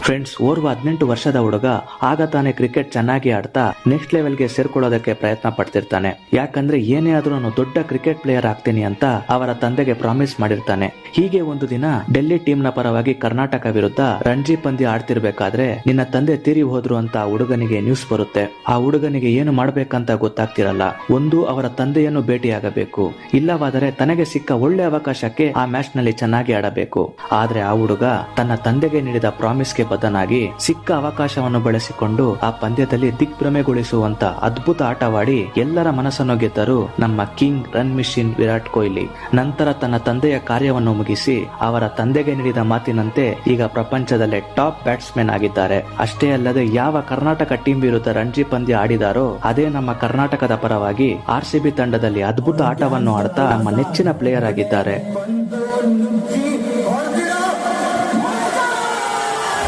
Friends, ಓರ್ವ 18 ವರ್ಷದ ಹುಡುಗ ಆಗ ತಾನೇ ಕ್ರಿಕೆಟ್ ಚೆನ್ನಾಗಿ ಆಡ್ತಾ ನೆಕ್ಸ್ಟ್ ಲೆವೆಲ್ಗೆ ಸೇರ್ಕೊಳ್ಳೋದಕ್ಕೆ ಪ್ರಯತ್ನ ಪಡ್ತಿರ್ತಾನೆ. ಯಾಕಂದ್ರೆ ಏನೇ ಆದ್ರೂ ನಾನು ದೊಡ್ಡ ಕ್ರಿಕೆಟ್ ಪ್ಲೇಯರ್ ಆಗ್ತೀನಿ ಅಂತ ಅವರ ತಂದೆಗೆ ಪ್ರಾಮಿಸ್ ಮಾಡಿರ್ತಾನೆ. ಹೀಗೆ ಒಂದು ದಿನ ಡೆಲ್ಲಿ ಟೀಮ್ ನ ಪರವಾಗಿ ಕರ್ನಾಟಕ ವಿರುದ್ಧ ರಣಜಿ ಪಂದ್ಯ ಆಡ್ತಿರ್ಬೇಕಾದ್ರೆ ನಿನ್ನ ತಂದೆ ತೀರಿ ಹೋದ್ರು ಅಂತ ಆ ಹುಡುಗನಿಗೆ ನ್ಯೂಸ್ ಬರುತ್ತೆ. ಆ ಹುಡುಗನಿಗೆ ಏನು ಮಾಡ್ಬೇಕಂತ ಗೊತ್ತಾಗ್ತಿರಲ್ಲ. ಒಂದು, ಅವರ ತಂದೆಯನ್ನು ಭೇಟಿಯಾಗಬೇಕು, ಇಲ್ಲವಾದರೆ ತನಗೆ ಸಿಕ್ಕ ಒಳ್ಳೆ ಅವಕಾಶಕ್ಕೆ ಆ ಮ್ಯಾಚ್ ನಲ್ಲಿ ಚೆನ್ನಾಗಿ ಆಡಬೇಕು. ಆದ್ರೆ ಆ ಹುಡುಗ ತನ್ನ ತಂದೆಗೆ ನೀಡಿದ ಪ್ರಾಮಿಸ್ಗೆ ಬದ್ಧನಾಗಿ ಸಿಕ್ಕ ಅವಕಾಶವನ್ನು ಬಳಸಿಕೊಂಡು ಆ ಪಂದ್ಯದಲ್ಲಿ ದಿಗ್ಭ್ರಮೆಗೊಳಿಸುವಂತ ಅದ್ಭುತ ಆಟವಾಡಿ ಎಲ್ಲರ ಮನಸ್ಸನ್ನು ಗೆದ್ದರು ನಮ್ಮ king run machine Virat Kohli. ನಂತರ ತನ್ನ ತಂದೆಯ ಕಾರ್ಯವನ್ನು ಮುಗಿಸಿ ಅವರ ತಂದೆಗೆ ನೀಡಿದ ಮಾತಿನಂತೆ ಈಗ ಪ್ರಪಂಚದಲ್ಲೇ ಟಾಪ್ ಬ್ಯಾಟ್ಸ್ಮನ್ ಆಗಿದ್ದಾರೆ. ಅಷ್ಟೇ ಅಲ್ಲದೆ ಯಾವ ಕರ್ನಾಟಕ ಟೀಮ್ ವಿರುದ್ಧ ರಣಜಿ ಪಂದ್ಯ ಆಡಿದಾರೋ ಅದೇ ನಮ್ಮ ಕರ್ನಾಟಕದ ಪರವಾಗಿ RCB ತಂಡದಲ್ಲಿ ಅದ್ಭುತ ಆಟವನ್ನು ಆಡ್ತಾ ನಮ್ಮ ನೆಚ್ಚಿನ ಪ್ಲೇಯರ್ ಆಗಿದ್ದಾರೆ.